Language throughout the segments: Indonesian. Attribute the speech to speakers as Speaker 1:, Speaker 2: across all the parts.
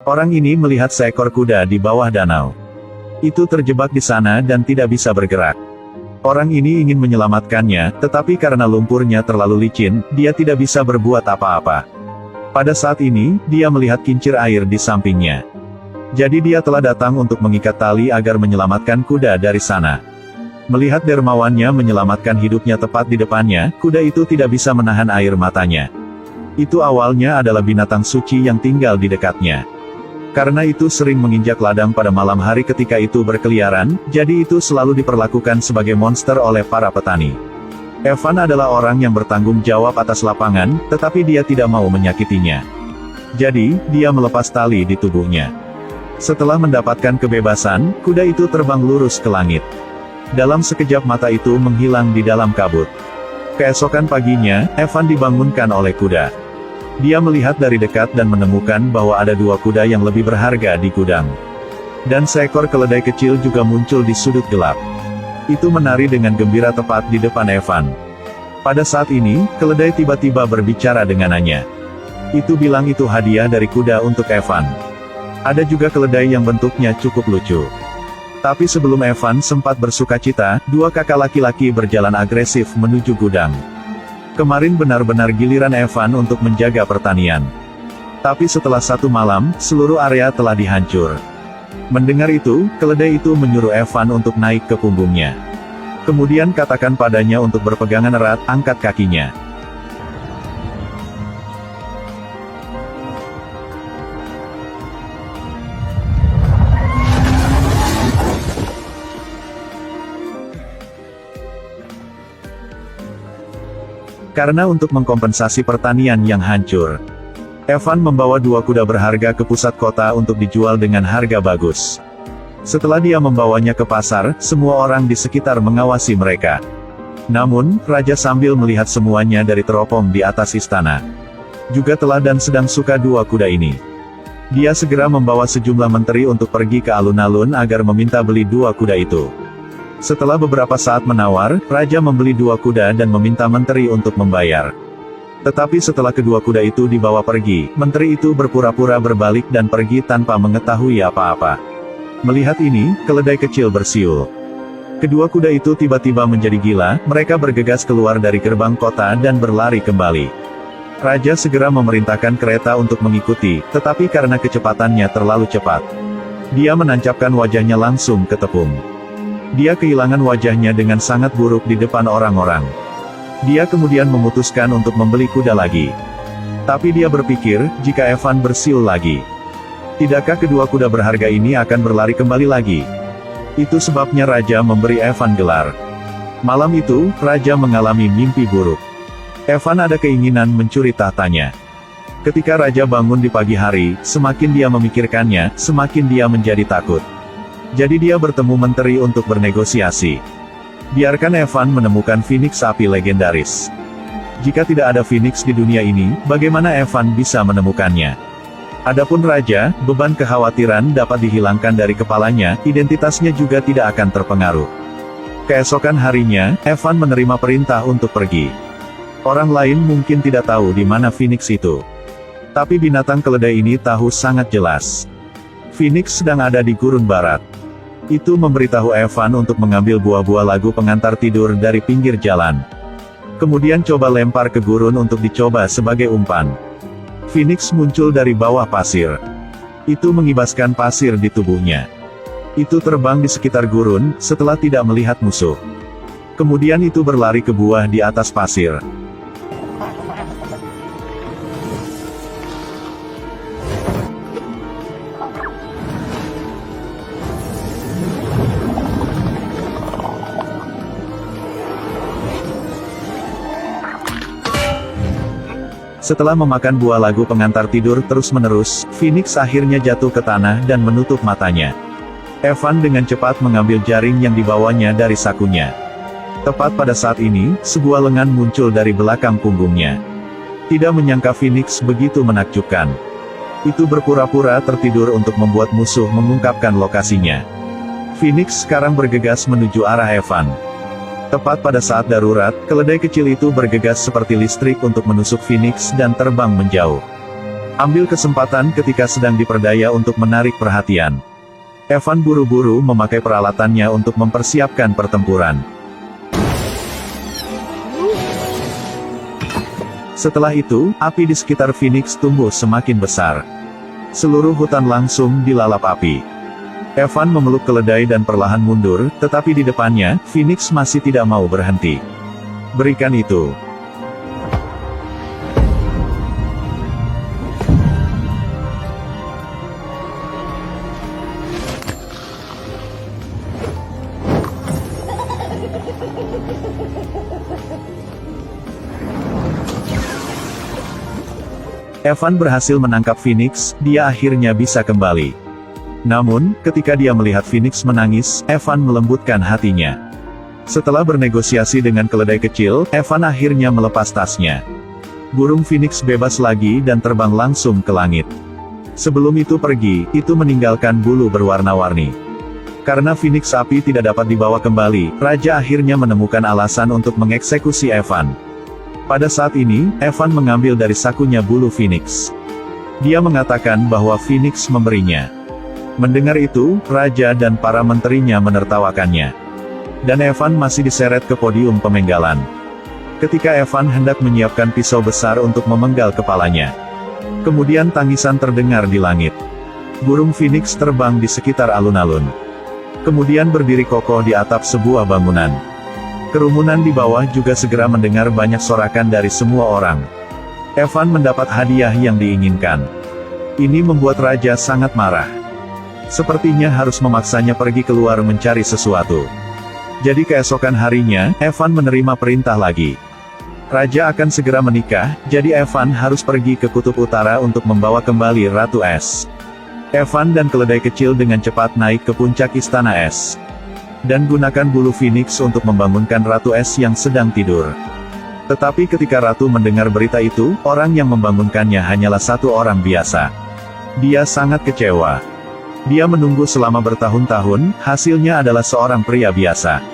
Speaker 1: Orang ini melihat seekor kuda di bawah danau. Itu terjebak di sana dan tidak bisa bergerak. Orang ini ingin menyelamatkannya, tetapi karena lumpurnya terlalu licin, dia tidak bisa berbuat apa-apa. Pada saat ini, dia melihat kincir air di sampingnya. Jadi dia telah datang untuk mengikat tali agar menyelamatkan kuda dari sana. Melihat dermawannya menyelamatkan hidupnya tepat di depannya, kuda itu tidak bisa menahan air matanya. Itu awalnya adalah binatang suci yang tinggal di dekatnya. Karena itu sering menginjak ladang pada malam hari ketika itu berkeliaran, jadi itu selalu diperlakukan sebagai monster oleh para petani. Evan adalah orang yang bertanggung jawab atas lapangan, tetapi dia tidak mau menyakitinya. Jadi, dia melepas tali di tubuhnya. Setelah mendapatkan kebebasan, kuda itu terbang lurus ke langit. Dalam sekejap mata itu menghilang di dalam kabut. Keesokan paginya, Evan dibangunkan oleh kuda. Dia melihat dari dekat dan menemukan bahwa ada dua kuda yang lebih berharga di gudang. Dan seekor keledai kecil juga muncul di sudut gelap. Itu menari dengan gembira tepat di depan Evan. Pada saat ini, keledai tiba-tiba berbicara dengannya. Itu bilang itu hadiah dari kuda untuk Evan. Ada juga keledai yang bentuknya cukup lucu. Tapi sebelum Evan sempat bersukacita, dua kakak laki-laki berjalan agresif menuju gudang. Kemarin benar-benar giliran Evan untuk menjaga pertanian. Tapi setelah satu malam, seluruh area telah dihancur. Mendengar itu, keledai itu menyuruh Evan untuk naik ke punggungnya. Kemudian katakan padanya untuk berpegangan erat, angkat kakinya. Karena untuk mengkompensasi pertanian yang hancur, Evan membawa dua kuda berharga ke pusat kota untuk dijual dengan harga bagus. Setelah dia membawanya ke pasar, semua orang di sekitar mengawasi mereka. Namun, Raja sambil melihat semuanya dari teropong di atas istana, juga telah dan sedang suka dua kuda ini. Dia segera membawa sejumlah menteri untuk pergi ke alun-alun agar meminta beli dua kuda itu. Setelah beberapa saat menawar, Raja membeli dua kuda dan meminta menteri untuk membayar. Tetapi setelah kedua kuda itu dibawa pergi, menteri itu berpura-pura berbalik dan pergi tanpa mengetahui apa-apa. Melihat ini, keledai kecil bersiul. Kedua kuda itu tiba-tiba menjadi gila, mereka bergegas keluar dari gerbang kota dan berlari kembali. Raja segera memerintahkan kereta untuk mengikuti, tetapi karena kecepatannya terlalu cepat, dia menancapkan wajahnya langsung ke tepung. Dia kehilangan wajahnya dengan sangat buruk di depan orang-orang. Dia kemudian memutuskan untuk membeli kuda lagi. Tapi dia berpikir, jika Evan bersiul lagi, tidakkah kedua kuda berharga ini akan berlari kembali lagi? Itu sebabnya Raja memberi Evan gelar. Malam itu, Raja mengalami mimpi buruk. Evan ada keinginan mencuri tahtanya. Ketika Raja bangun di pagi hari, semakin dia memikirkannya, semakin dia menjadi takut. Jadi dia bertemu menteri untuk bernegosiasi. Biarkan Evan menemukan Phoenix api legendaris. Jika tidak ada Phoenix di dunia ini, bagaimana Evan bisa menemukannya? Adapun Raja, beban kekhawatiran dapat dihilangkan dari kepalanya, identitasnya juga tidak akan terpengaruh. Keesokan harinya, Evan menerima perintah untuk pergi. Orang lain mungkin tidak tahu di mana Phoenix itu. Tapi binatang keledai ini tahu sangat jelas. Phoenix sedang ada di gurun barat. Itu memberitahu Evan untuk mengambil buah-buah lagu pengantar tidur dari pinggir jalan. Kemudian coba lempar ke gurun untuk dicoba sebagai umpan. Phoenix muncul dari bawah pasir. Itu mengibaskan pasir di tubuhnya. Itu terbang di sekitar gurun, setelah tidak melihat musuh. Kemudian itu berlari ke buah di atas pasir. Setelah memakan buah lagu pengantar tidur terus-menerus, Phoenix akhirnya jatuh ke tanah dan menutup matanya. Evan dengan cepat mengambil jaring yang dibawanya dari sakunya. Tepat pada saat ini, sebuah lengan muncul dari belakang punggungnya. Tidak menyangka Phoenix begitu menakjubkan. Itu berpura-pura tertidur untuk membuat musuh mengungkapkan lokasinya. Phoenix sekarang bergegas menuju arah Evan. Tepat pada saat darurat, keledai kecil itu bergegas seperti listrik untuk menusuk Phoenix dan terbang menjauh. Ambil kesempatan ketika sedang diperdaya untuk menarik perhatian. Evan buru-buru memakai peralatannya untuk mempersiapkan pertempuran. Setelah itu, api di sekitar Phoenix tumbuh semakin besar. Seluruh hutan langsung dilalap api. Evan memeluk keledai dan perlahan mundur, tetapi di depannya, Phoenix masih tidak mau berhenti. Berikan itu. Evan berhasil menangkap Phoenix, dia akhirnya bisa kembali. Namun, ketika dia melihat Phoenix menangis, Evan melembutkan hatinya. Setelah bernegosiasi dengan keledai kecil, Evan akhirnya melepas tasnya. Burung Phoenix bebas lagi dan terbang langsung ke langit. Sebelum itu pergi, itu meninggalkan bulu berwarna-warni. Karena Phoenix api tidak dapat dibawa kembali, Raja akhirnya menemukan alasan untuk mengeksekusi Evan. Pada saat ini, Evan mengambil dari sakunya bulu Phoenix. Dia mengatakan bahwa Phoenix memberinya. Mendengar itu, Raja dan para menterinya menertawakannya. Dan Evan masih diseret ke podium pemenggalan. Ketika Evan hendak menyiapkan pisau besar untuk memenggal kepalanya. Kemudian tangisan terdengar di langit. Burung Phoenix terbang di sekitar alun-alun. Kemudian berdiri kokoh di atap sebuah bangunan. Kerumunan di bawah juga segera mendengar banyak sorakan dari semua orang. Evan mendapat hadiah yang diinginkan. Ini membuat Raja sangat marah. Sepertinya harus memaksanya pergi keluar mencari sesuatu. Jadi keesokan harinya, Evan menerima perintah lagi. Raja akan segera menikah, jadi Evan harus pergi ke kutub utara untuk membawa kembali Ratu Es. Evan dan keledai kecil dengan cepat naik ke puncak istana Es. Dan gunakan bulu Phoenix untuk membangunkan Ratu Es yang sedang tidur. Tetapi ketika Ratu mendengar berita itu, orang yang membangunkannya hanyalah satu orang biasa. Dia sangat kecewa. Dia menunggu selama bertahun-tahun, hasilnya adalah seorang pria biasa.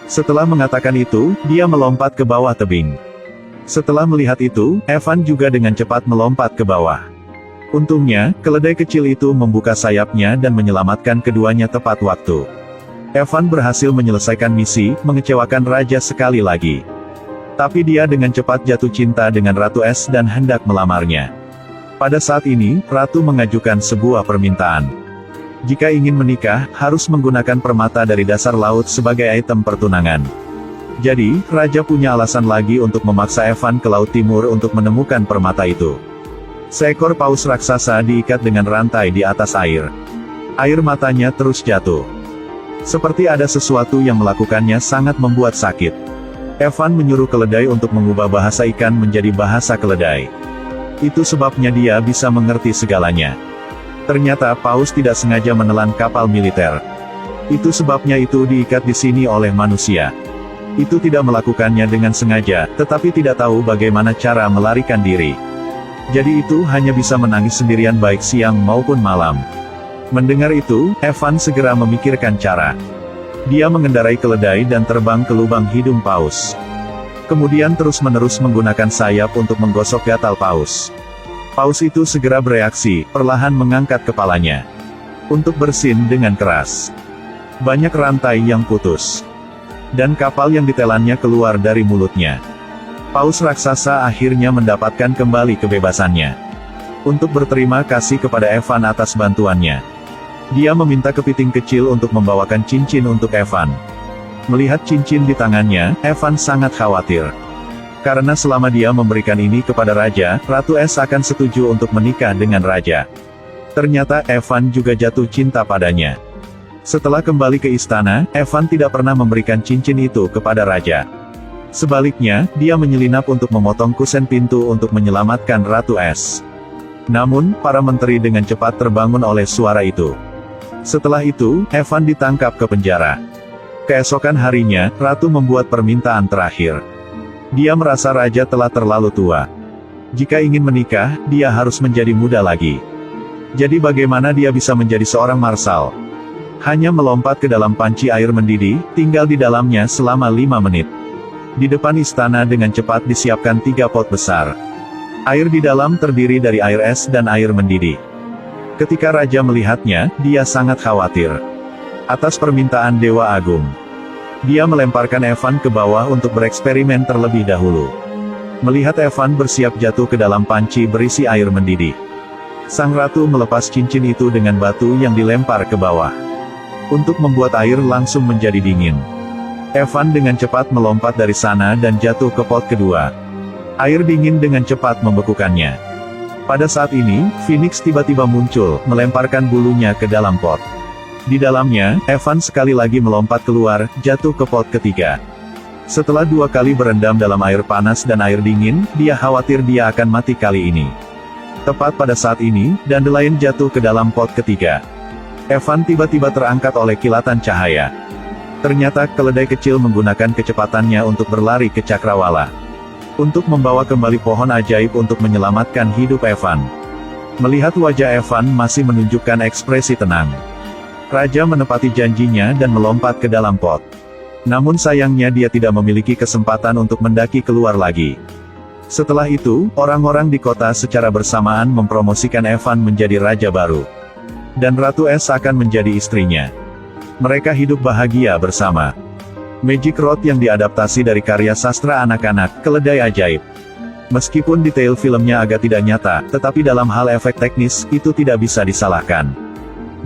Speaker 1: Setelah mengatakan itu, dia melompat ke bawah tebing. Setelah melihat itu, Evan juga dengan cepat melompat ke bawah. Untungnya, keledai kecil itu membuka sayapnya dan menyelamatkan keduanya tepat waktu. Evan berhasil menyelesaikan misi, mengecewakan Raja sekali lagi. Tapi dia dengan cepat jatuh cinta dengan Ratu Es dan hendak melamarnya. Pada saat ini, Ratu mengajukan sebuah permintaan. Jika ingin menikah, harus menggunakan permata dari dasar laut sebagai item pertunangan. Jadi, Raja punya alasan lagi untuk memaksa Evan ke Laut Timur untuk menemukan permata itu. Seekor paus raksasa diikat dengan rantai di atas air. Air matanya terus jatuh. Seperti ada sesuatu yang melakukannya sangat membuat sakit. Evan menyuruh keledai untuk mengubah bahasa ikan menjadi bahasa keledai. Itu sebabnya dia bisa mengerti segalanya. Ternyata paus tidak sengaja menelan kapal militer. Itu sebabnya itu diikat di sini oleh manusia. Itu tidak melakukannya dengan sengaja, tetapi tidak tahu bagaimana cara melarikan diri. Jadi itu hanya bisa menangis sendirian baik siang maupun malam. Mendengar itu, Evan segera memikirkan cara. Dia mengendarai keledai dan terbang ke lubang hidung paus. Kemudian terus-menerus menggunakan sayap untuk menggosok gatal paus. Paus itu segera bereaksi, perlahan mengangkat kepalanya. Untuk bersin dengan keras. Banyak rantai yang putus. Dan kapal yang ditelannya keluar dari mulutnya. Paus raksasa akhirnya mendapatkan kembali kebebasannya. Untuk berterima kasih kepada Evan atas bantuannya. Dia meminta kepiting kecil untuk membawakan cincin untuk Evan. Melihat cincin di tangannya, Evan sangat khawatir. Karena selama dia memberikan ini kepada Raja, Ratu Es akan setuju untuk menikah dengan Raja. Ternyata, Evan juga jatuh cinta padanya. Setelah kembali ke istana, Evan tidak pernah memberikan cincin itu kepada Raja. Sebaliknya, dia menyelinap untuk memotong kusen pintu untuk menyelamatkan Ratu Es. Namun, para menteri dengan cepat terbangun oleh suara itu. Setelah itu, Evan ditangkap ke penjara. Keesokan harinya, Ratu membuat permintaan terakhir. Dia merasa Raja telah terlalu tua. Jika ingin menikah, dia harus menjadi muda lagi. Jadi bagaimana dia bisa menjadi seorang marsal? Hanya melompat ke dalam panci air mendidih, tinggal di dalamnya selama 5 menit. Di depan istana dengan cepat disiapkan 3 pot besar. Air di dalam terdiri dari air es dan air mendidih. Ketika raja melihatnya, dia sangat khawatir. Atas permintaan Dewa Agung, dia melemparkan Evan ke bawah untuk bereksperimen terlebih dahulu. Melihat Evan bersiap jatuh ke dalam panci berisi air mendidih, sang ratu melepas cincin itu dengan batu yang dilempar ke bawah. Untuk membuat air langsung menjadi dingin, Evan dengan cepat melompat dari sana dan jatuh ke pot kedua. Air dingin dengan cepat membekukannya. Pada saat ini, Phoenix tiba-tiba muncul, melemparkan bulunya ke dalam pot. Di dalamnya, Evan sekali lagi melompat keluar, jatuh ke pot ketiga. Setelah 2 kali berendam dalam air panas dan air dingin, dia khawatir dia akan mati kali ini. Tepat pada saat ini, Dandelion jatuh ke dalam pot ketiga. Evan tiba-tiba terangkat oleh kilatan cahaya. Ternyata, keledai kecil menggunakan kecepatannya untuk berlari ke cakrawala, untuk membawa kembali pohon ajaib untuk menyelamatkan hidup Evan. Melihat wajah Evan masih menunjukkan ekspresi tenang, raja menepati janjinya dan melompat ke dalam pot. Namun sayangnya dia tidak memiliki kesempatan untuk mendaki keluar lagi. Setelah itu, orang-orang di kota secara bersamaan mempromosikan Evan menjadi raja baru. Dan Ratu Es akan menjadi istrinya. Mereka hidup bahagia bersama. Magic Rod yang diadaptasi dari karya sastra anak-anak, Keledai Ajaib. Meskipun detail filmnya agak tidak nyata, tetapi dalam hal efek teknis, itu tidak bisa disalahkan.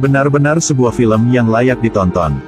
Speaker 1: Benar-benar sebuah film yang layak ditonton.